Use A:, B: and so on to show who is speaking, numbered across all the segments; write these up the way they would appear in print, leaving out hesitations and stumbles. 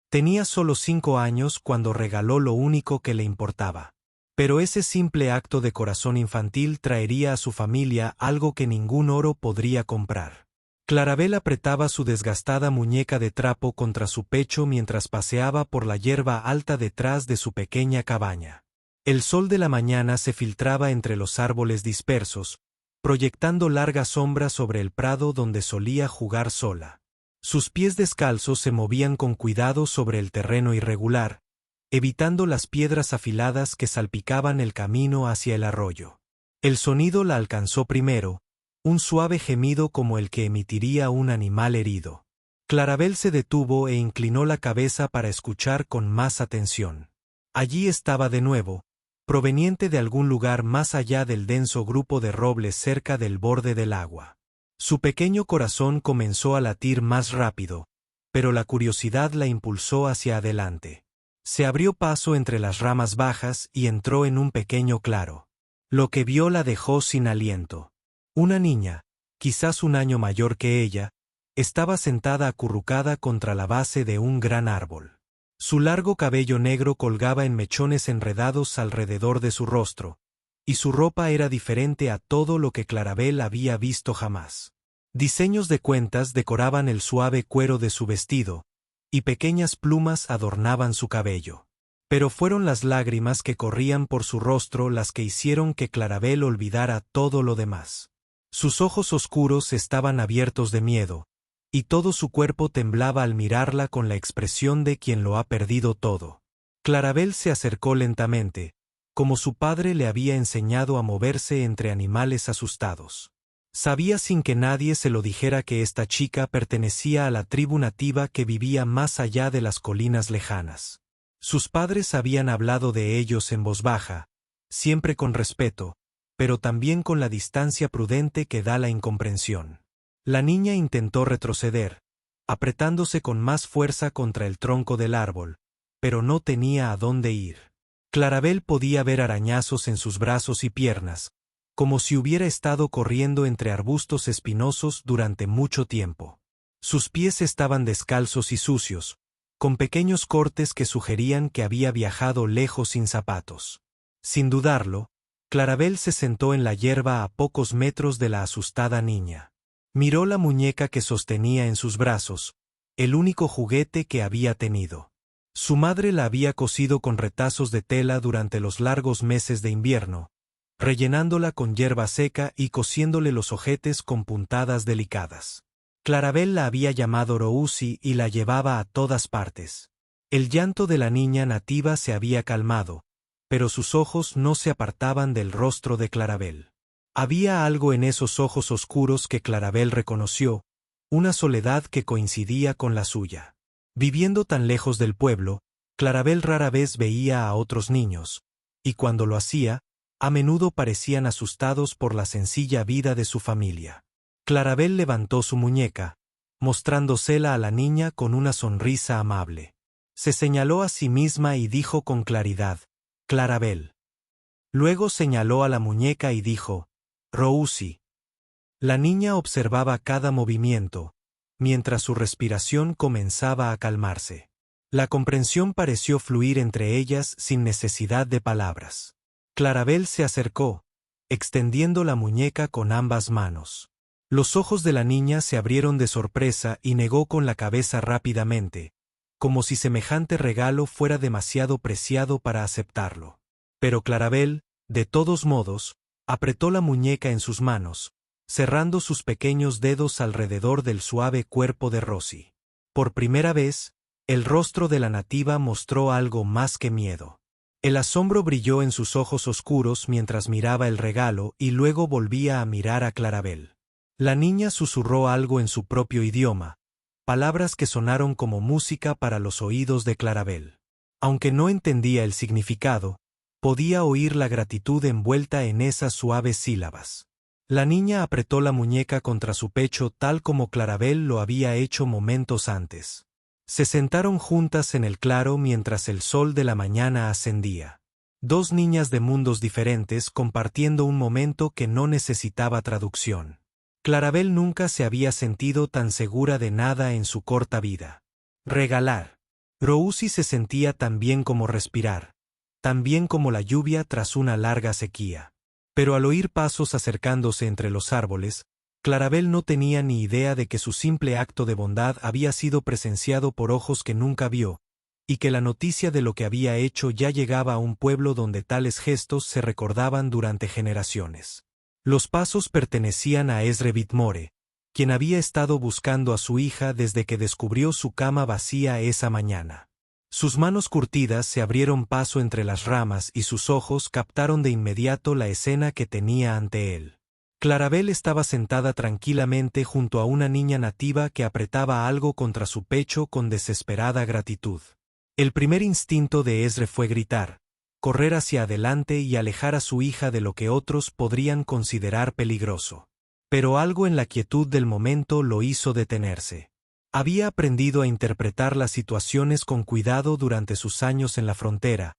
A: Tenía solo 5 años cuando regaló lo único que le importaba. Pero ese simple acto de corazón infantil traería a su familia algo que ningún oro podría comprar. Clarabel apretaba su desgastada muñeca de trapo contra su pecho mientras paseaba por la hierba alta detrás de su pequeña cabaña. El sol de la mañana se filtraba entre los árboles dispersos, proyectando largas sombras sobre el prado donde solía jugar sola. Sus pies descalzos se movían con cuidado sobre el terreno irregular, evitando las piedras afiladas que salpicaban el camino hacia el arroyo. El sonido la alcanzó primero, un suave gemido como el que emitiría un animal herido. Clarabel se detuvo e inclinó la cabeza para escuchar con más atención. Allí estaba de nuevo, proveniente de algún lugar más allá del denso grupo de robles cerca del borde del agua. Su pequeño corazón comenzó a latir más rápido, pero la curiosidad la impulsó hacia adelante. Se abrió paso entre las ramas bajas y entró en un pequeño claro. Lo que vio la dejó sin aliento. Una niña, quizás un año mayor que ella, estaba sentada acurrucada contra la base de un gran árbol. Su largo cabello negro colgaba en mechones enredados alrededor de su rostro, y su ropa era diferente a todo lo que Clarabel había visto jamás. Diseños de cuentas decoraban el suave cuero de su vestido, y pequeñas plumas adornaban su cabello. Pero fueron las lágrimas que corrían por su rostro las que hicieron que Clarabel olvidara todo lo demás. Sus ojos oscuros estaban abiertos de miedo, y todo su cuerpo temblaba al mirarla con la expresión de quien lo ha perdido todo. Clarabel se acercó lentamente, como su padre le había enseñado a moverse entre animales asustados. Sabía sin que nadie se lo dijera que esta chica pertenecía a la tribu nativa que vivía más allá de las colinas lejanas. Sus padres habían hablado de ellos en voz baja, siempre con respeto, pero también con la distancia prudente que da la incomprensión. La niña intentó retroceder, apretándose con más fuerza contra el tronco del árbol, pero no tenía a dónde ir. Clarabel podía ver arañazos en sus brazos y piernas, como si hubiera estado corriendo entre arbustos espinosos durante mucho tiempo. Sus pies estaban descalzos y sucios, con pequeños cortes que sugerían que había viajado lejos sin zapatos. Sin dudarlo, Clarabel se sentó en la hierba a pocos metros de la asustada niña. Miró la muñeca que sostenía en sus brazos, el único juguete que había tenido. Su madre la había cosido con retazos de tela durante los largos meses de invierno, rellenándola con hierba seca y cosiéndole los ojetes con puntadas delicadas. Clarabel la había llamado Rousi y la llevaba a todas partes. El llanto de la niña nativa se había calmado, pero sus ojos no se apartaban del rostro de Clarabel. Había algo en esos ojos oscuros que Clarabel reconoció, una soledad que coincidía con la suya. Viviendo tan lejos del pueblo, Clarabel rara vez veía a otros niños, y cuando lo hacía, a menudo parecían asustados por la sencilla vida de su familia. Clarabel levantó su muñeca, mostrándosela a la niña con una sonrisa amable. Se señaló a sí misma y dijo con claridad, «Clarabel». Luego señaló a la muñeca y dijo, «Rousi». La niña observaba cada movimiento, mientras su respiración comenzaba a calmarse. La comprensión pareció fluir entre ellas sin necesidad de palabras. Clarabel se acercó, extendiendo la muñeca con ambas manos. Los ojos de la niña se abrieron de sorpresa y negó con la cabeza rápidamente, como si semejante regalo fuera demasiado preciado para aceptarlo. Pero Clarabel, de todos modos, apretó la muñeca en sus manos, cerrando sus pequeños dedos alrededor del suave cuerpo de Rosie. Por primera vez, el rostro de la nativa mostró algo más que miedo. El asombro brilló en sus ojos oscuros mientras miraba el regalo y luego volvía a mirar a Clarabel. La niña susurró algo en su propio idioma, palabras que sonaron como música para los oídos de Clarabel. Aunque no entendía el significado, podía oír la gratitud envuelta en esas suaves sílabas. La niña apretó la muñeca contra su pecho tal como Clarabel lo había hecho momentos antes. Se sentaron juntas en el claro mientras el sol de la mañana ascendía. Dos niñas de mundos diferentes compartiendo un momento que no necesitaba traducción. Clarabel nunca se había sentido tan segura de nada en su corta vida. Regalar. Rousi se sentía tan bien como respirar, tan bien como la lluvia tras una larga sequía. Pero al oír pasos acercándose entre los árboles, Clarabel no tenía ni idea de que su simple acto de bondad había sido presenciado por ojos que nunca vio, y que la noticia de lo que había hecho ya llegaba a un pueblo donde tales gestos se recordaban durante generaciones. Los pasos pertenecían a Ezra Whitmore, quien había estado buscando a su hija desde que descubrió su cama vacía esa mañana. Sus manos curtidas se abrieron paso entre las ramas y sus ojos captaron de inmediato la escena que tenía ante él. Clarabel estaba sentada tranquilamente junto a una niña nativa que apretaba algo contra su pecho con desesperada gratitud. El primer instinto de Ezra fue gritar, correr hacia adelante y alejar a su hija de lo que otros podrían considerar peligroso. Pero algo en la quietud del momento lo hizo detenerse. Había aprendido a interpretar las situaciones con cuidado durante sus años en la frontera,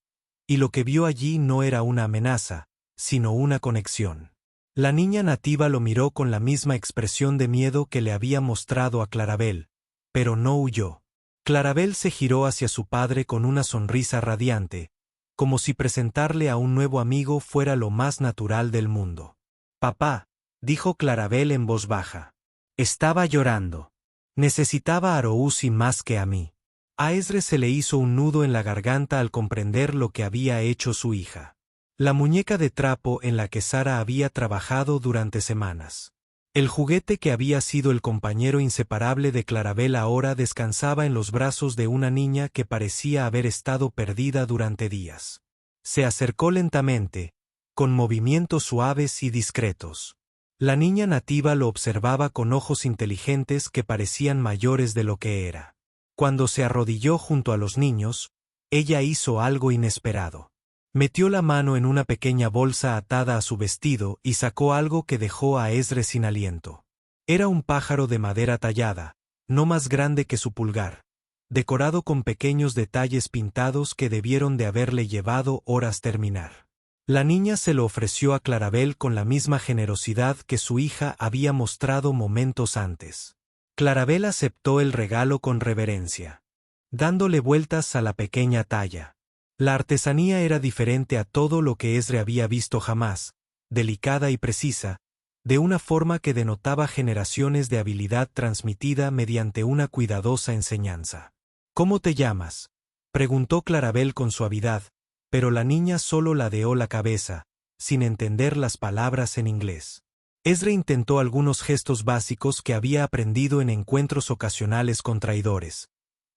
A: y lo que vio allí no era una amenaza, sino una conexión. La niña nativa lo miró con la misma expresión de miedo que le había mostrado a Clarabel, pero no huyó. Clarabel se giró hacia su padre con una sonrisa radiante, como si presentarle a un nuevo amigo fuera lo más natural del mundo. «Papá», dijo Clarabel en voz baja. «Estaba llorando. Necesitaba a Rousi más que a mí». A Ezra se le hizo un nudo en la garganta al comprender lo que había hecho su hija. La muñeca de trapo en la que Sara había trabajado durante semanas. El juguete que había sido el compañero inseparable de Clarabel ahora descansaba en los brazos de una niña que parecía haber estado perdida durante días. Se acercó lentamente, con movimientos suaves y discretos. La niña nativa lo observaba con ojos inteligentes que parecían mayores de lo que era. Cuando se arrodilló junto a los niños, ella hizo algo inesperado. Metió la mano en una pequeña bolsa atada a su vestido y sacó algo que dejó a Ezra sin aliento. Era un pájaro de madera tallada, no más grande que su pulgar, decorado con pequeños detalles pintados que debieron de haberle llevado horas terminar. La niña se lo ofreció a Clarabel con la misma generosidad que su hija había mostrado momentos antes. Clarabel aceptó el regalo con reverencia, dándole vueltas a la pequeña talla. La artesanía era diferente a todo lo que Ezra había visto jamás, delicada y precisa, de una forma que denotaba generaciones de habilidad transmitida mediante una cuidadosa enseñanza. «¿Cómo te llamas?», preguntó Clarabel con suavidad, pero la niña solo ladeó la cabeza, sin entender las palabras en inglés. Ezra intentó algunos gestos básicos que había aprendido en encuentros ocasionales con traidores.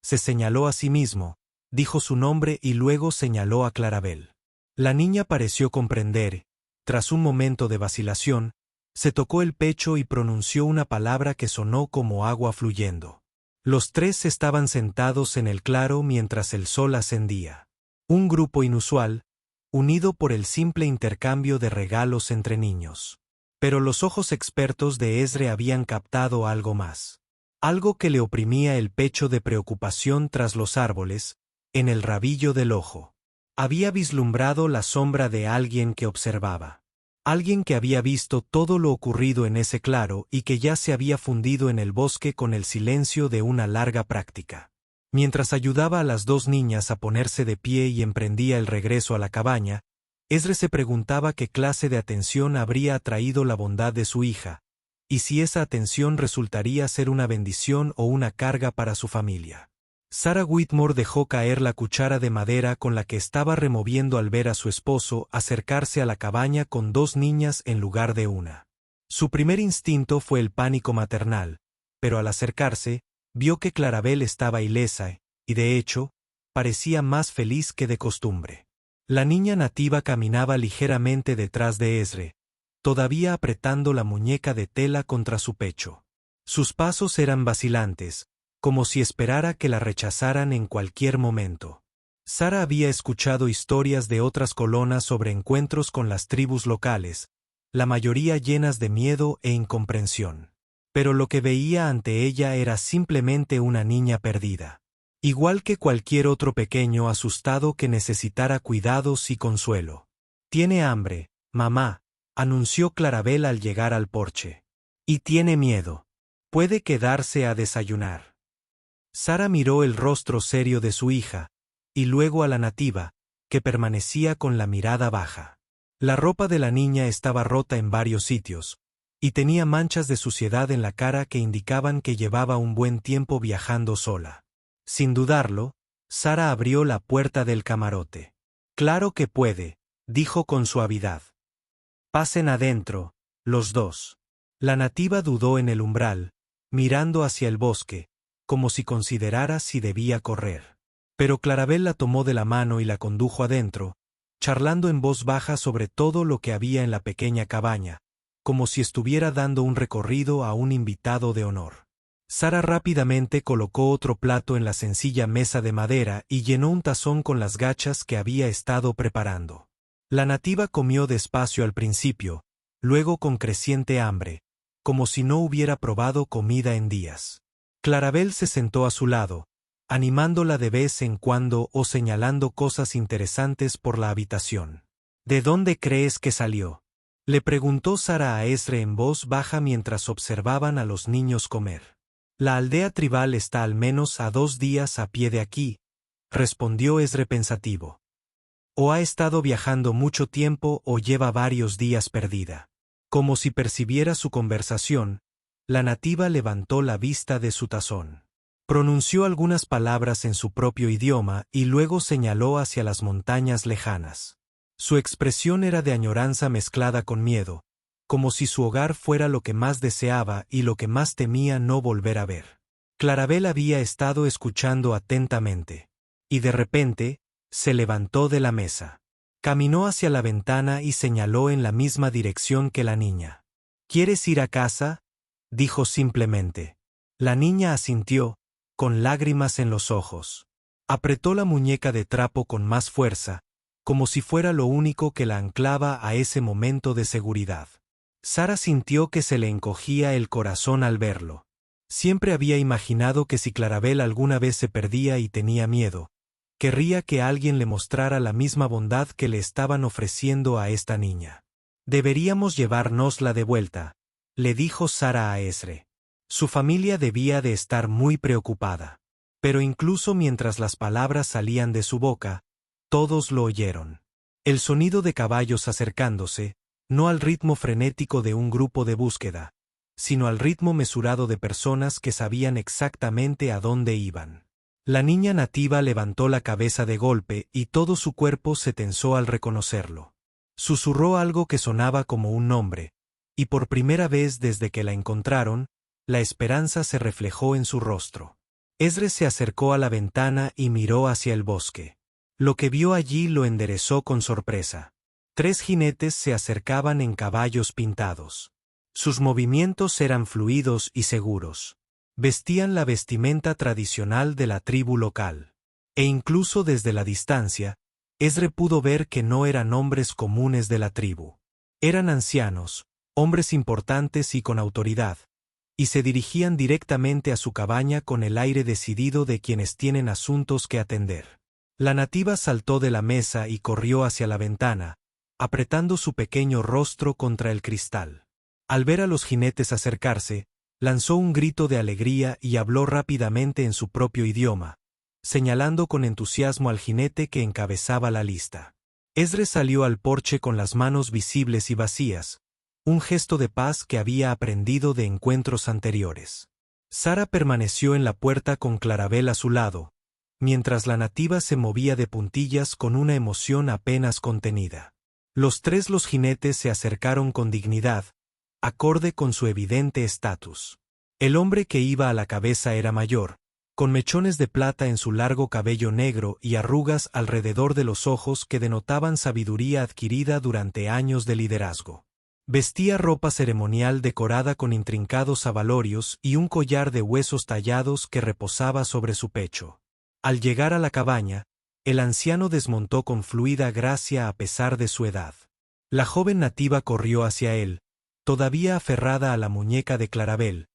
A: Se señaló a sí mismo, dijo su nombre y luego señaló a Clarabel. La niña pareció comprender. Tras un momento de vacilación, se tocó el pecho y pronunció una palabra que sonó como agua fluyendo. Los tres estaban sentados en el claro mientras el sol ascendía. Un grupo inusual, unido por el simple intercambio de regalos entre niños. Pero los ojos expertos de Ezra habían captado algo más. Algo que le oprimía el pecho de preocupación tras los árboles, en el rabillo del ojo. Había vislumbrado la sombra de alguien que observaba. Alguien que había visto todo lo ocurrido en ese claro y que ya se había fundido en el bosque con el silencio de una larga práctica. Mientras ayudaba a las dos niñas a ponerse de pie y emprendía el regreso a la cabaña, Ezra se preguntaba qué clase de atención habría atraído la bondad de su hija, y si esa atención resultaría ser una bendición o una carga para su familia. Sara Whitmore dejó caer la cuchara de madera con la que estaba removiendo al ver a su esposo acercarse a la cabaña con dos niñas en lugar de una. Su primer instinto fue el pánico maternal, pero al acercarse, vio que Clarabel estaba ilesa, y de hecho, parecía más feliz que de costumbre. La niña nativa caminaba ligeramente detrás de Ezra, todavía apretando la muñeca de tela contra su pecho. Sus pasos eran vacilantes, como si esperara que la rechazaran en cualquier momento. Sara había escuchado historias de otras colonas sobre encuentros con las tribus locales, la mayoría llenas de miedo e incomprensión. Pero lo que veía ante ella era simplemente una niña perdida. Igual que cualquier otro pequeño asustado que necesitara cuidados y consuelo. «Tiene hambre, mamá», anunció Clarabel al llegar al porche. «Y tiene miedo. Puede quedarse a desayunar». Sara miró el rostro serio de su hija, y luego a la nativa, que permanecía con la mirada baja. La ropa de la niña estaba rota en varios sitios, y tenía manchas de suciedad en la cara que indicaban que llevaba un buen tiempo viajando sola. Sin dudarlo, Sara abrió la puerta del camarote. «Claro que puede», dijo con suavidad. «Pasen adentro, los dos». La nativa dudó en el umbral, mirando hacia el bosque, como si considerara si debía correr. Pero Clarabel la tomó de la mano y la condujo adentro, charlando en voz baja sobre todo lo que había en la pequeña cabaña, como si estuviera dando un recorrido a un invitado de honor. Sara rápidamente colocó otro plato en la sencilla mesa de madera y llenó un tazón con las gachas que había estado preparando. La nativa comió despacio al principio, luego con creciente hambre, como si no hubiera probado comida en días. Clarabel se sentó a su lado, animándola de vez en cuando o señalando cosas interesantes por la habitación. «¿De dónde crees que salió?», le preguntó Sara a Esre en voz baja mientras observaban a los niños comer. «La aldea tribal está al menos a 2 días a pie de aquí», respondió Esre pensativo. «O ha estado viajando mucho tiempo o lleva varios días perdida». Como si percibiera su conversación, la nativa levantó la vista de su tazón. Pronunció algunas palabras en su propio idioma y luego señaló hacia las montañas lejanas. Su expresión era de añoranza mezclada con miedo, como si su hogar fuera lo que más deseaba y lo que más temía no volver a ver. Clarabel había estado escuchando atentamente. Y de repente, se levantó de la mesa. Caminó hacia la ventana y señaló en la misma dirección que la niña. «¿Quieres ir a casa?», dijo simplemente. La niña asintió, con lágrimas en los ojos. Apretó la muñeca de trapo con más fuerza, como si fuera lo único que la anclaba a ese momento de seguridad. Sara sintió que se le encogía el corazón al verlo. Siempre había imaginado que si Clarabel alguna vez se perdía y tenía miedo, querría que alguien le mostrara la misma bondad que le estaban ofreciendo a esta niña. «Deberíamos llevárnosla de vuelta», le dijo Sara a Esre. Su familia debía de estar muy preocupada. Pero incluso mientras las palabras salían de su boca, todos lo oyeron. El sonido de caballos acercándose, no al ritmo frenético de un grupo de búsqueda, sino al ritmo mesurado de personas que sabían exactamente a dónde iban. La niña nativa levantó la cabeza de golpe y todo su cuerpo se tensó al reconocerlo. Susurró algo que sonaba como un nombre, y por primera vez desde que la encontraron, la esperanza se reflejó en su rostro. Esre se acercó a la ventana y miró hacia el bosque. Lo que vio allí lo enderezó con sorpresa. 3 jinetes se acercaban en caballos pintados. Sus movimientos eran fluidos y seguros. Vestían la vestimenta tradicional de la tribu local. E incluso desde la distancia, Esre pudo ver que no eran hombres comunes de la tribu. Eran ancianos, hombres importantes y con autoridad, y se dirigían directamente a su cabaña con el aire decidido de quienes tienen asuntos que atender. La nativa saltó de la mesa y corrió hacia la ventana, apretando su pequeño rostro contra el cristal. Al ver a los jinetes acercarse, lanzó un grito de alegría y habló rápidamente en su propio idioma, señalando con entusiasmo al jinete que encabezaba la lista. Esre salió al porche con las manos visibles y vacías, un gesto de paz que había aprendido de encuentros anteriores. Sara permaneció en la puerta con Clarabel a su lado, mientras la nativa se movía de puntillas con una emoción apenas contenida. Los jinetes se acercaron con dignidad, acorde con su evidente estatus. El hombre que iba a la cabeza era mayor, con mechones de plata en su largo cabello negro y arrugas alrededor de los ojos que denotaban sabiduría adquirida durante años de liderazgo. Vestía ropa ceremonial decorada con intrincados abalorios y un collar de huesos tallados que reposaba sobre su pecho. Al llegar a la cabaña, el anciano desmontó con fluida gracia a pesar de su edad. La joven nativa corrió hacia él, todavía aferrada a la muñeca de Clarabel,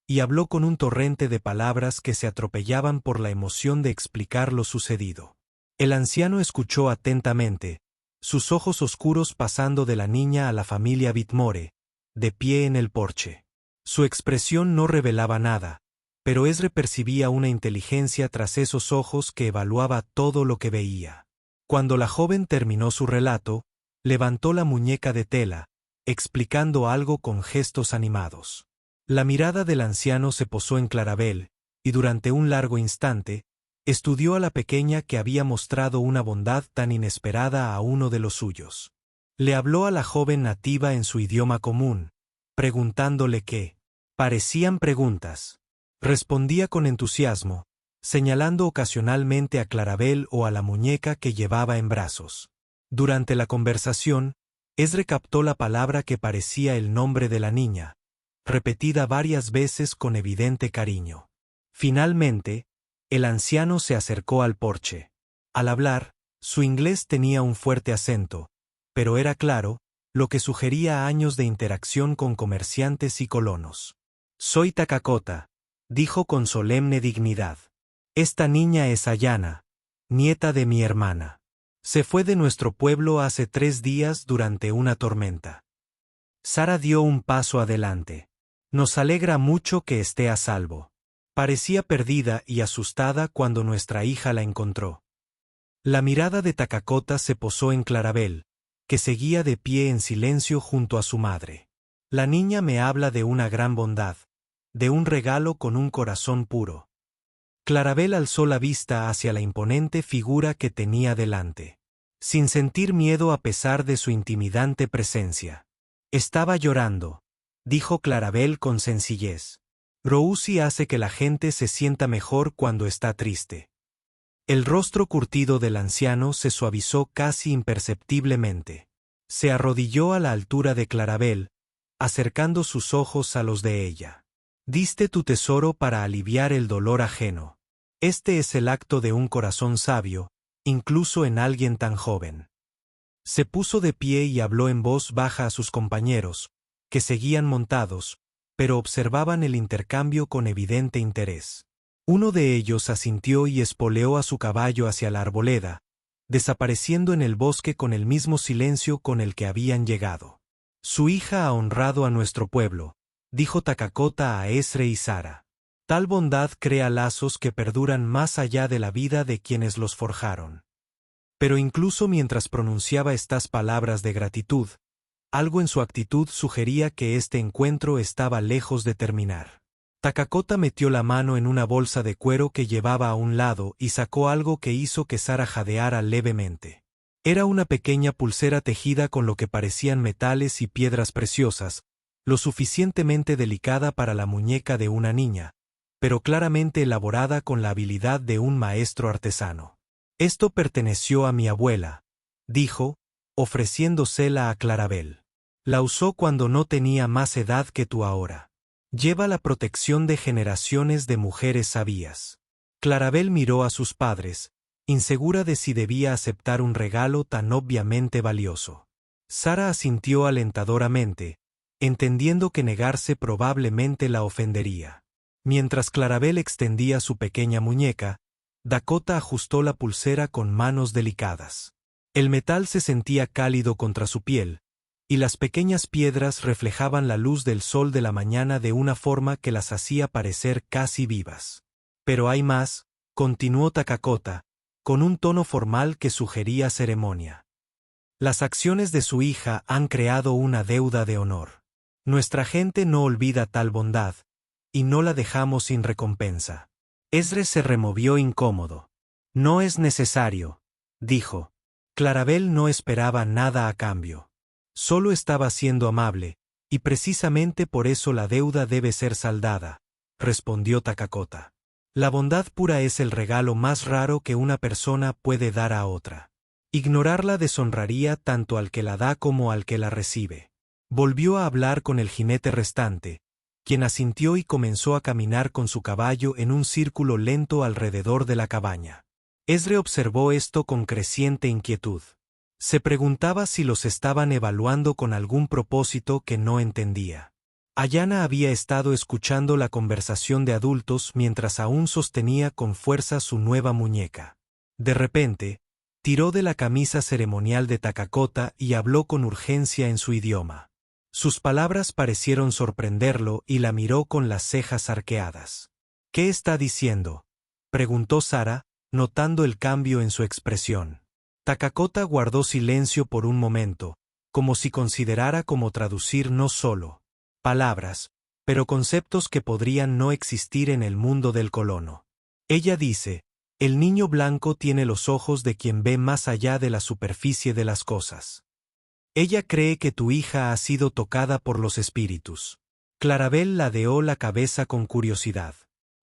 A: y habló con un torrente de palabras que se atropellaban por la emoción de explicar lo sucedido. El anciano escuchó atentamente, sus ojos oscuros pasando de la niña a la familia Whitmore, de pie en el porche. Su expresión no revelaba nada, pero Ezra percibía una inteligencia tras esos ojos que evaluaba todo lo que veía. Cuando la joven terminó su relato, levantó la muñeca de tela, explicando algo con gestos animados. La mirada del anciano se posó en Clarabel, y durante un largo instante, estudió a la pequeña que había mostrado una bondad tan inesperada a uno de los suyos. Le habló a la joven nativa en su idioma común, preguntándole qué. Parecían preguntas. Respondía con entusiasmo, señalando ocasionalmente a Clarabel o a la muñeca que llevaba en brazos. Durante la conversación, Ezra captó la palabra que parecía el nombre de la niña, repetida varias veces con evidente cariño. Finalmente, el anciano se acercó al porche. Al hablar, su inglés tenía un fuerte acento, pero era claro, lo que sugería años de interacción con comerciantes y colonos. «Soy Takakota», dijo con solemne dignidad. «Esta niña es Ayana, nieta de mi hermana. Se fue de nuestro pueblo hace 3 días durante una tormenta». Sara dio un paso adelante. «Nos alegra mucho que esté a salvo». Parecía perdida y asustada cuando nuestra hija la encontró. La mirada de Takakota se posó en Clarabel, que seguía de pie en silencio junto a su madre. «La niña me habla de una gran bondad, de un regalo con un corazón puro». Clarabel alzó la vista hacia la imponente figura que tenía delante, sin sentir miedo a pesar de su intimidante presencia. «Estaba llorando», dijo Clarabel con sencillez. «Rousi hace que la gente se sienta mejor cuando está triste». El rostro curtido del anciano se suavizó casi imperceptiblemente. Se arrodilló a la altura de Clarabel, acercando sus ojos a los de ella. «Diste tu tesoro para aliviar el dolor ajeno. Este es el acto de un corazón sabio, incluso en alguien tan joven». Se puso de pie y habló en voz baja a sus compañeros, que seguían montados, pero observaban el intercambio con evidente interés. Uno de ellos asintió y espoleó a su caballo hacia la arboleda, desapareciendo en el bosque con el mismo silencio con el que habían llegado. «Su hija ha honrado a nuestro pueblo», dijo Takakota a Ezra y Sara. «Tal bondad crea lazos que perduran más allá de la vida de quienes los forjaron». Pero incluso mientras pronunciaba estas palabras de gratitud, algo en su actitud sugería que este encuentro estaba lejos de terminar. Takakota metió la mano en una bolsa de cuero que llevaba a un lado y sacó algo que hizo que Sara jadeara levemente. Era una pequeña pulsera tejida con lo que parecían metales y piedras preciosas, lo suficientemente delicada para la muñeca de una niña, pero claramente elaborada con la habilidad de un maestro artesano. «Esto perteneció a mi abuela», dijo, ofreciéndosela a Clarabel. «La usó cuando no tenía más edad que tú ahora. Lleva la protección de generaciones de mujeres sabias». Clarabel miró a sus padres, insegura de si debía aceptar un regalo tan obviamente valioso. Sara asintió alentadoramente, entendiendo que negarse probablemente la ofendería. Mientras Clarabel extendía su pequeña muñeca, Dakota ajustó la pulsera con manos delicadas. El metal se sentía cálido contra su piel, y las pequeñas piedras reflejaban la luz del sol de la mañana de una forma que las hacía parecer casi vivas. «Pero hay más», continuó Takakota, con un tono formal que sugería ceremonia. «Las acciones de su hija han creado una deuda de honor. Nuestra gente no olvida tal bondad, y no la dejamos sin recompensa». Ezra se removió incómodo. «No es necesario», dijo. Clarabel no esperaba nada a cambio. Solo estaba siendo amable, y precisamente por eso la deuda debe ser saldada, respondió Takakota. «La bondad pura es el regalo más raro que una persona puede dar a otra. Ignorarla deshonraría tanto al que la da como al que la recibe». Volvió a hablar con el jinete restante, quien asintió y comenzó a caminar con su caballo en un círculo lento alrededor de la cabaña. Ezra observó esto con creciente inquietud. Se preguntaba si los estaban evaluando con algún propósito que no entendía. Ayana había estado escuchando la conversación de adultos mientras aún sostenía con fuerza su nueva muñeca. De repente, tiró de la camisa ceremonial de Takakota y habló con urgencia en su idioma. Sus palabras parecieron sorprenderlo y la miró con las cejas arqueadas. ¿Qué está diciendo?, preguntó Sara, notando el cambio en su expresión. Takakota guardó silencio por un momento, como si considerara cómo traducir no solo palabras, pero conceptos que podrían no existir en el mundo del colono. Ella dice: el niño blanco tiene los ojos de quien ve más allá de la superficie de las cosas. Ella cree que tu hija ha sido tocada por los espíritus. Clarabel ladeó la cabeza con curiosidad.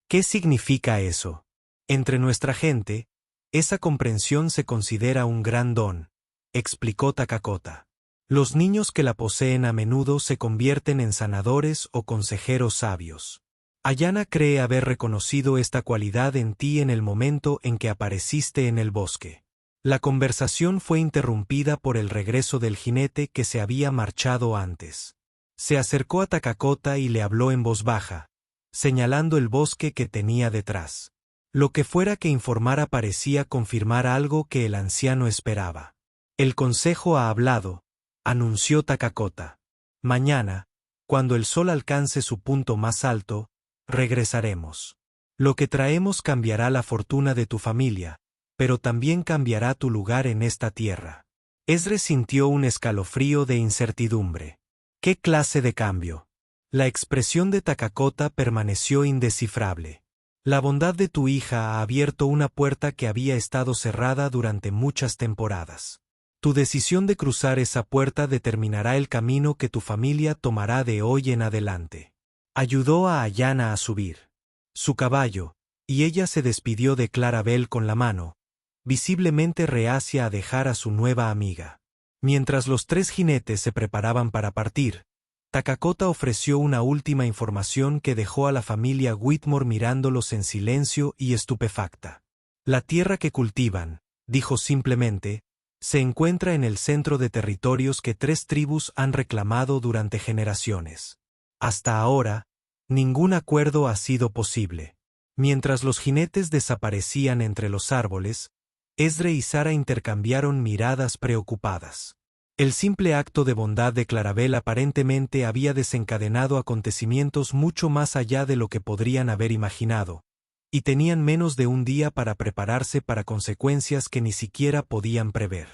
A: ¿Qué significa eso? Entre nuestra gente, esa comprensión se considera un gran don, explicó Takakota. Los niños que la poseen a menudo se convierten en sanadores o consejeros sabios. Ayana cree haber reconocido esta cualidad en ti en el momento en que apareciste en el bosque. La conversación fue interrumpida por el regreso del jinete que se había marchado antes. Se acercó a Takakota y le habló en voz baja, señalando el bosque que tenía detrás. Lo que fuera que informara parecía confirmar algo que el anciano esperaba. El consejo ha hablado, anunció Takakota. Mañana, cuando el sol alcance su punto más alto, regresaremos. Lo que traemos cambiará la fortuna de tu familia, pero también cambiará tu lugar en esta tierra. Esdras sintió un escalofrío de incertidumbre. ¿Qué clase de cambio? La expresión de Takakota permaneció indescifrable. La bondad de tu hija ha abierto una puerta que había estado cerrada durante muchas temporadas. Tu decisión de cruzar esa puerta determinará el camino que tu familia tomará de hoy en adelante. Ayudó a Ayana a subir su caballo, y ella se despidió de Clarabel con la mano, visiblemente reacia a dejar a su nueva amiga. Mientras los tres jinetes se preparaban para partir, Takakota ofreció una última información que dejó a la familia Whitmore mirándolos en silencio y estupefacta. La tierra que cultivan, dijo simplemente, se encuentra en el centro de territorios que 3 tribus han reclamado durante generaciones. Hasta ahora, ningún acuerdo ha sido posible. Mientras los jinetes desaparecían entre los árboles, Esdras y Sara intercambiaron miradas preocupadas. El simple acto de bondad de Clarabel aparentemente había desencadenado acontecimientos mucho más allá de lo que podrían haber imaginado, y tenían menos de un día para prepararse para consecuencias que ni siquiera podían prever.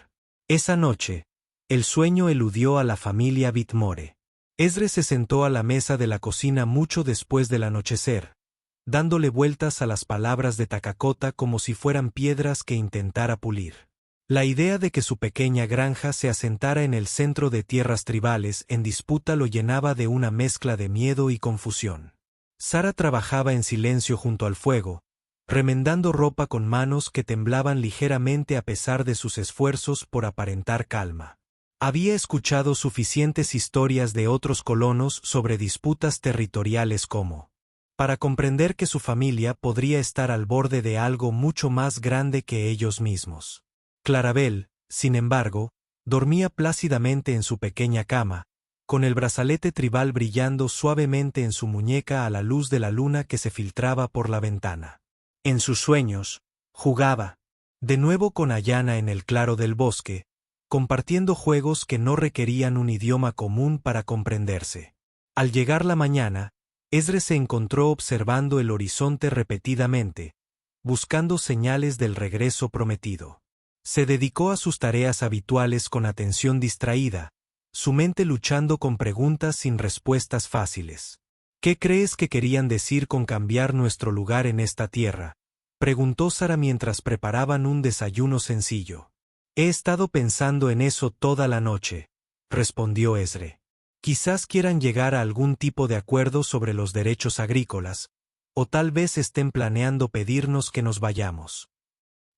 A: Esa noche, el sueño eludió a la familia Whitmore. Esdras se sentó a la mesa de la cocina mucho después del anochecer, dándole vueltas a las palabras de Takakota como si fueran piedras que intentara pulir. La idea de que su pequeña granja se asentara en el centro de tierras tribales en disputa lo llenaba de una mezcla de miedo y confusión. Sara trabajaba en silencio junto al fuego, remendando ropa con manos que temblaban ligeramente a pesar de sus esfuerzos por aparentar calma. Había escuchado suficientes historias de otros colonos sobre disputas territoriales como para comprender que su familia podría estar al borde de algo mucho más grande que ellos mismos. Clarabel, sin embargo, dormía plácidamente en su pequeña cama, con el brazalete tribal brillando suavemente en su muñeca a la luz de la luna que se filtraba por la ventana. En sus sueños, jugaba, de nuevo con Ayana en el claro del bosque, compartiendo juegos que no requerían un idioma común para comprenderse. Al llegar la mañana, Esdras se encontró observando el horizonte repetidamente, buscando señales del regreso prometido. Se dedicó a sus tareas habituales con atención distraída, su mente luchando con preguntas sin respuestas fáciles. ¿Qué crees que querían decir con cambiar nuestro lugar en esta tierra?, preguntó Sara mientras preparaban un desayuno sencillo. He estado pensando en eso toda la noche, respondió Esdras. Quizás quieran llegar a algún tipo de acuerdo sobre los derechos agrícolas, o tal vez estén planeando pedirnos que nos vayamos.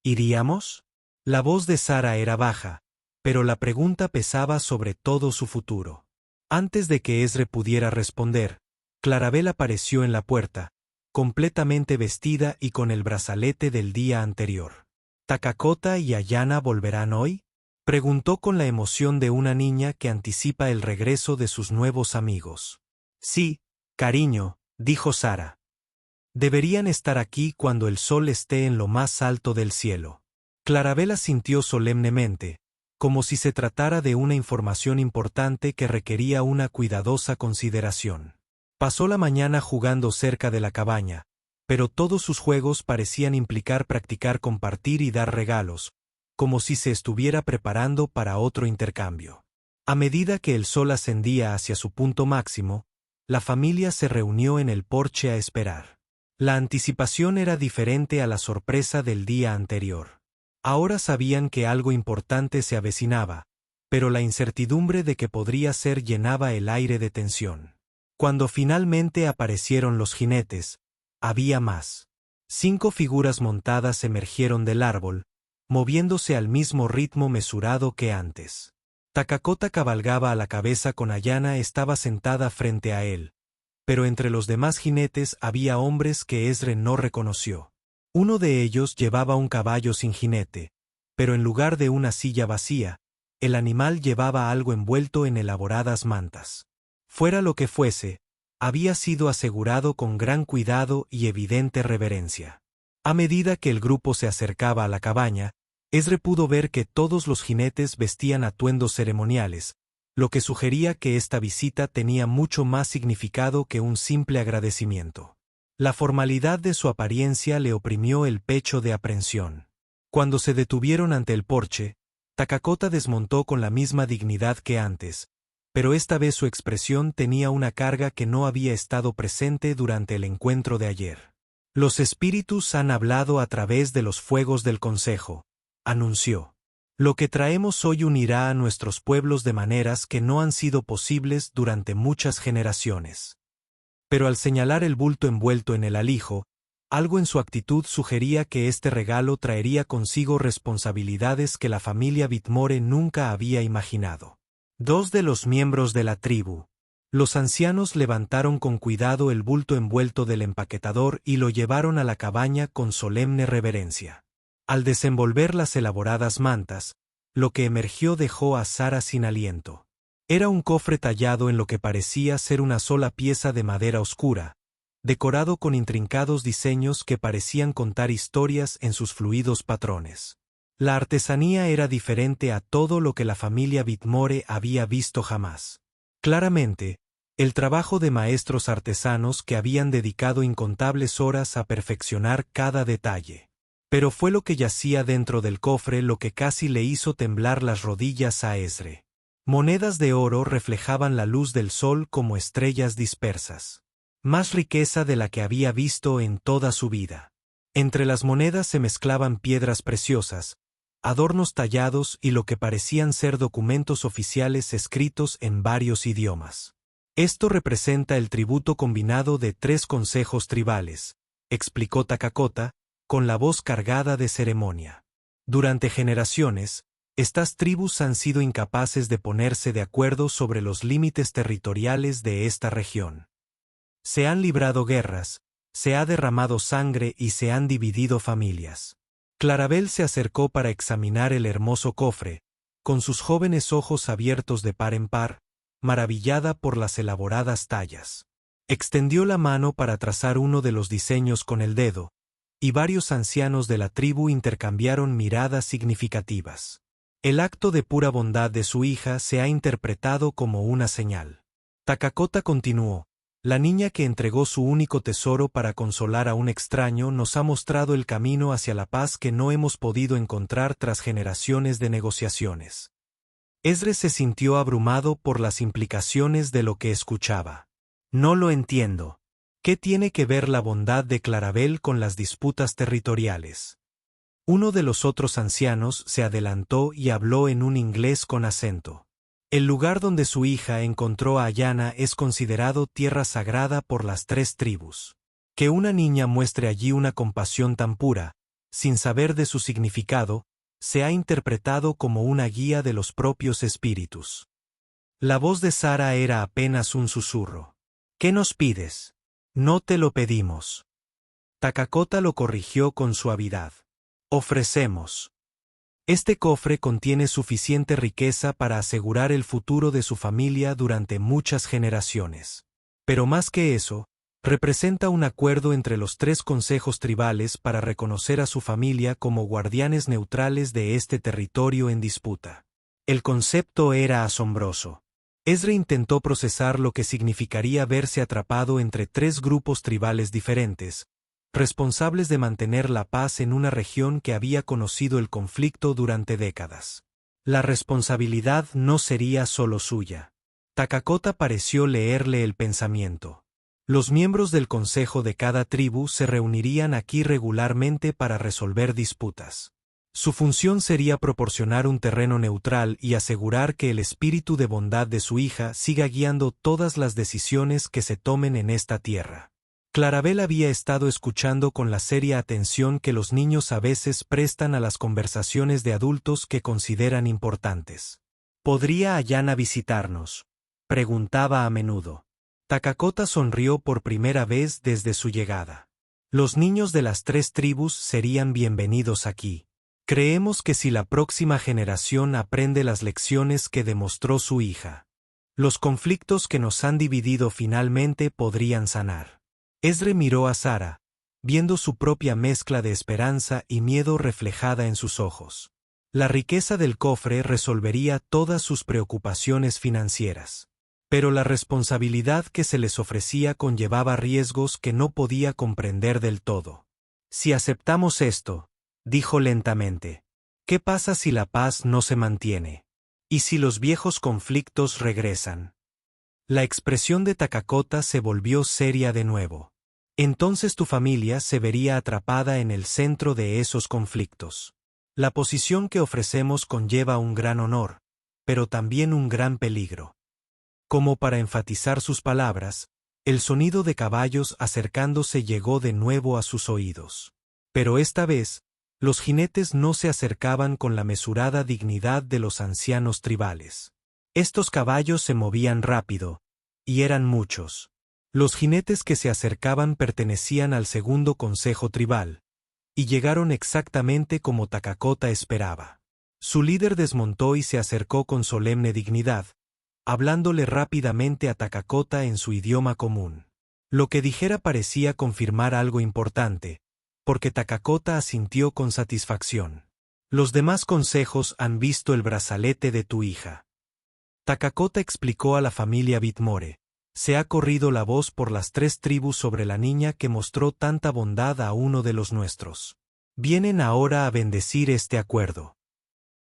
A: ¿Iríamos? La voz de Sara era baja, pero la pregunta pesaba sobre todo su futuro. Antes de que Esdras pudiera responder, Clarabel apareció en la puerta, completamente vestida y con el brazalete del día anterior. ¿Takakota y Ayana volverán hoy?, preguntó con la emoción de una niña que anticipa el regreso de sus nuevos amigos. Sí, cariño, dijo Sara. Deberían estar aquí cuando el sol esté en lo más alto del cielo. Clarabel asintió solemnemente, como si se tratara de una información importante que requería una cuidadosa consideración. Pasó la mañana jugando cerca de la cabaña, pero todos sus juegos parecían implicar practicar compartir y dar regalos, como si se estuviera preparando para otro intercambio. A medida que el sol ascendía hacia su punto máximo, la familia se reunió en el porche a esperar. La anticipación era diferente a la sorpresa del día anterior. Ahora sabían que algo importante se avecinaba, pero la incertidumbre de que podría ser llenaba el aire de tensión. Cuando finalmente aparecieron los jinetes, había más. 5 figuras montadas emergieron del árbol, moviéndose al mismo ritmo mesurado que antes. Takakota cabalgaba a la cabeza con Ayana estaba sentada frente a él, pero entre los demás jinetes había hombres que Ezra no reconoció. Uno de ellos llevaba un caballo sin jinete, pero en lugar de una silla vacía, el animal llevaba algo envuelto en elaboradas mantas. Fuera lo que fuese, había sido asegurado con gran cuidado y evidente reverencia. A medida que el grupo se acercaba a la cabaña, Ezra pudo ver que todos los jinetes vestían atuendos ceremoniales, lo que sugería que esta visita tenía mucho más significado que un simple agradecimiento. La formalidad de su apariencia le oprimió el pecho de aprensión. Cuando se detuvieron ante el porche, Takakota desmontó con la misma dignidad que antes, pero esta vez su expresión tenía una carga que no había estado presente durante el encuentro de ayer. Los espíritus han hablado a través de los fuegos del consejo, anunció. Lo que traemos hoy unirá a nuestros pueblos de maneras que no han sido posibles durante muchas generaciones. Pero al señalar el bulto envuelto en el alijo, algo en su actitud sugería que este regalo traería consigo responsabilidades que la familia Whitmore nunca había imaginado. 2 de los miembros de la tribu. Los ancianos levantaron con cuidado el bulto envuelto del empaquetador y lo llevaron a la cabaña con solemne reverencia. Al desenvolver las elaboradas mantas, lo que emergió dejó a Sara sin aliento. Era un cofre tallado en lo que parecía ser una sola pieza de madera oscura, decorado con intrincados diseños que parecían contar historias en sus fluidos patrones. La artesanía era diferente a todo lo que la familia Whitmore había visto jamás. Claramente, el trabajo de maestros artesanos que habían dedicado incontables horas a perfeccionar cada detalle. Pero fue lo que yacía dentro del cofre lo que casi le hizo temblar las rodillas a Ezra. Monedas de oro reflejaban la luz del sol como estrellas dispersas. Más riqueza de la que había visto en toda su vida. Entre las monedas se mezclaban piedras preciosas, adornos tallados y lo que parecían ser documentos oficiales escritos en varios idiomas. Esto representa el tributo combinado de 3 consejos tribales, explicó Takakota, con la voz cargada de ceremonia. Durante generaciones, estas tribus han sido incapaces de ponerse de acuerdo sobre los límites territoriales de esta región. Se han librado guerras, se ha derramado sangre y se han dividido familias. Clarabel se acercó para examinar el hermoso cofre, con sus jóvenes ojos abiertos de par en par, maravillada por las elaboradas tallas. Extendió la mano para trazar uno de los diseños con el dedo, y varios ancianos de la tribu intercambiaron miradas significativas. El acto de pura bondad de su hija se ha interpretado como una señal. Takakota continuó. La niña que entregó su único tesoro para consolar a un extraño nos ha mostrado el camino hacia la paz que no hemos podido encontrar tras generaciones de negociaciones. Ezra se sintió abrumado por las implicaciones de lo que escuchaba. No lo entiendo. ¿Qué tiene que ver la bondad de Clarabel con las disputas territoriales? Uno de los otros ancianos se adelantó y habló en un inglés con acento. El lugar donde su hija encontró a Ayana es considerado tierra sagrada por las 3 tribus. Que una niña muestre allí una compasión tan pura, sin saber de su significado, se ha interpretado como una guía de los propios espíritus. La voz de Sara era apenas un susurro. ¿Qué nos pides? No te lo pedimos. Takakota lo corrigió con suavidad. Ofrecemos. Este cofre contiene suficiente riqueza para asegurar el futuro de su familia durante muchas generaciones. Pero más que eso, representa un acuerdo entre los 3 consejos tribales para reconocer a su familia como guardianes neutrales de este territorio en disputa. El concepto era asombroso. Ezra intentó procesar lo que significaría verse atrapado entre 3 grupos tribales diferentes, responsables de mantener la paz en una región que había conocido el conflicto durante décadas. La responsabilidad no sería solo suya. Takakota pareció leerle el pensamiento. Los miembros del consejo de cada tribu se reunirían aquí regularmente para resolver disputas. Su función sería proporcionar un terreno neutral y asegurar que el espíritu de bondad de su hija siga guiando todas las decisiones que se tomen en esta tierra. Clarabel había estado escuchando con la seria atención que los niños a veces prestan a las conversaciones de adultos que consideran importantes. ¿Podría Ayana visitarnos?, preguntaba a menudo. Takakota sonrió por primera vez desde su llegada. Los niños de las 3 tribus serían bienvenidos aquí. Creemos que si la próxima generación aprende las lecciones que demostró su hija, los conflictos que nos han dividido finalmente podrían sanar. Ezra miró a Sara, viendo su propia mezcla de esperanza y miedo reflejada en sus ojos. La riqueza del cofre resolvería todas sus preocupaciones financieras. Pero la responsabilidad que se les ofrecía conllevaba riesgos que no podía comprender del todo. Si aceptamos esto, dijo lentamente, ¿qué pasa si la paz no se mantiene? ¿Y si los viejos conflictos regresan? La expresión de Takakota se volvió seria de nuevo. Entonces tu familia se vería atrapada en el centro de esos conflictos. La posición que ofrecemos conlleva un gran honor, pero también un gran peligro. Como para enfatizar sus palabras, el sonido de caballos acercándose llegó de nuevo a sus oídos. Pero esta vez, los jinetes no se acercaban con la mesurada dignidad de los ancianos tribales. Estos caballos se movían rápido, y eran muchos. Los jinetes que se acercaban pertenecían al segundo consejo tribal, y llegaron exactamente como Takakota esperaba. Su líder desmontó y se acercó con solemne dignidad, hablándole rápidamente a Takakota en su idioma común. Lo que dijera parecía confirmar algo importante, porque Takakota asintió con satisfacción. Los demás consejos han visto el brazalete de tu hija. Takakota explicó a la familia Bitmore. Se ha corrido la voz por las 3 tribus sobre la niña que mostró tanta bondad a uno de los nuestros. Vienen ahora a bendecir este acuerdo.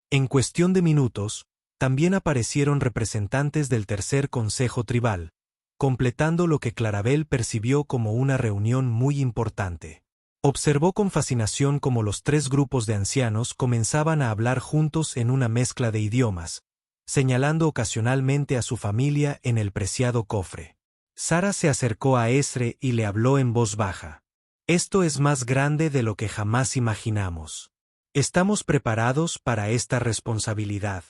A: En cuestión de minutos, también aparecieron representantes del tercer consejo tribal, completando lo que Clarabel percibió como una reunión muy importante. Observó con fascinación cómo los 3 grupos de ancianos comenzaban a hablar juntos en una mezcla de idiomas, señalando ocasionalmente a su familia en el preciado cofre. Sara se acercó a Ezra y le habló en voz baja. Esto es más grande de lo que jamás imaginamos. Estamos preparados para esta responsabilidad.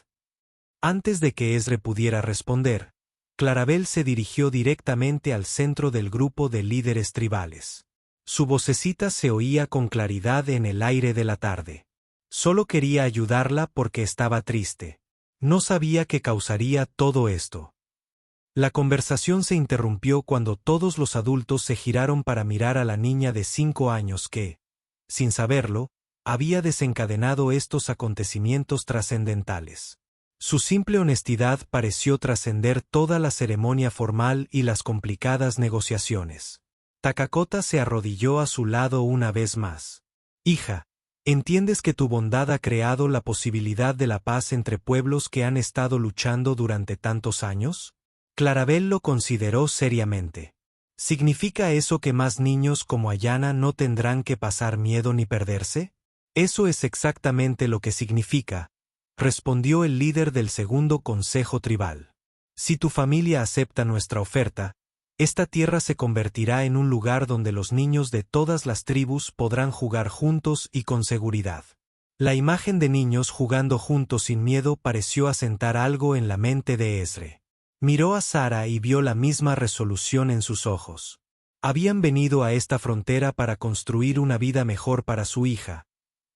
A: Antes de que Ezra pudiera responder, Clarabel se dirigió directamente al centro del grupo de líderes tribales. Su vocecita se oía con claridad en el aire de la tarde. Solo quería ayudarla porque estaba triste. No sabía qué causaría todo esto. La conversación se interrumpió cuando todos los adultos se giraron para mirar a la niña de 5 años que, sin saberlo, había desencadenado estos acontecimientos trascendentales. Su simple honestidad pareció trascender toda la ceremonia formal y las complicadas negociaciones. Takakota se arrodilló a su lado una vez más. Hija, ¿entiendes que tu bondad ha creado la posibilidad de la paz entre pueblos que han estado luchando durante tantos años? Clarabel lo consideró seriamente. ¿Significa eso que más niños como Ayana no tendrán que pasar miedo ni perderse? Eso es exactamente lo que significa, respondió el líder del segundo consejo tribal. Si tu familia acepta nuestra oferta, esta tierra se convertirá en un lugar donde los niños de todas las tribus podrán jugar juntos y con seguridad. La imagen de niños jugando juntos sin miedo pareció asentar algo en la mente de Ezra. Miró a Sara y vio la misma resolución en sus ojos. Habían venido a esta frontera para construir una vida mejor para su hija,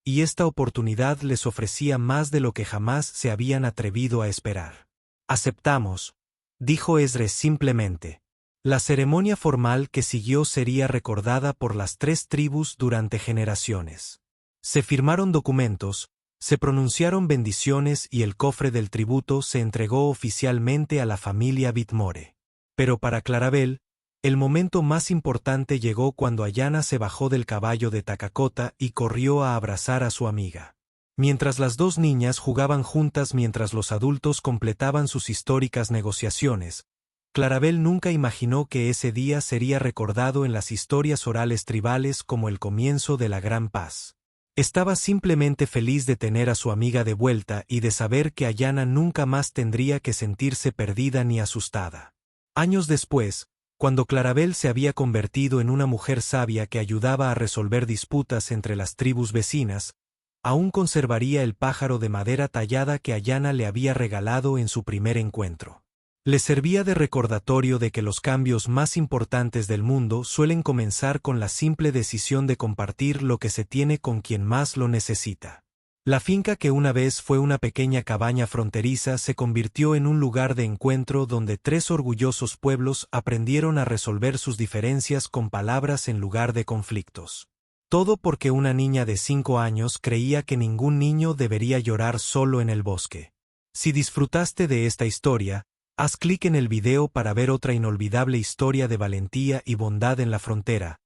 A: y esta oportunidad les ofrecía más de lo que jamás se habían atrevido a esperar. Aceptamos, dijo Ezra simplemente. La ceremonia formal que siguió sería recordada por las 3 tribus durante generaciones. Se firmaron documentos, se pronunciaron bendiciones y el cofre del tributo se entregó oficialmente a la familia Bitmore. Pero para Clarabel, El momento más importante llegó cuando Ayana se bajó del caballo de Takakota y corrió a abrazar a su amiga. Mientras las dos niñas jugaban juntas mientras los adultos completaban sus históricas negociaciones, Clarabel nunca imaginó que ese día sería recordado en las historias orales tribales como el comienzo de la Gran Paz. Estaba simplemente feliz de tener a su amiga de vuelta y de saber que Ayana nunca más tendría que sentirse perdida ni asustada. Años después, cuando Clarabel se había convertido en una mujer sabia que ayudaba a resolver disputas entre las tribus vecinas, aún conservaría el pájaro de madera tallada que Ayana le había regalado en su primer encuentro. Le servía de recordatorio de que los cambios más importantes del mundo suelen comenzar con la simple decisión de compartir lo que se tiene con quien más lo necesita. La finca que una vez fue una pequeña cabaña fronteriza se convirtió en un lugar de encuentro donde tres orgullosos pueblos aprendieron a resolver sus diferencias con palabras en lugar de conflictos. Todo porque una niña de 5 años creía que ningún niño debería llorar solo en el bosque. Si disfrutaste de esta historia, haz clic en el video para ver otra inolvidable historia de valentía y bondad en la frontera,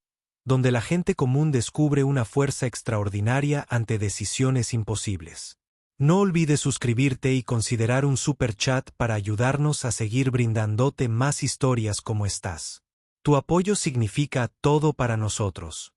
A: donde la gente común descubre una fuerza extraordinaria ante decisiones imposibles. No olvides suscribirte y considerar un super chat para ayudarnos a seguir brindándote más historias como estas. Tu apoyo significa todo para nosotros.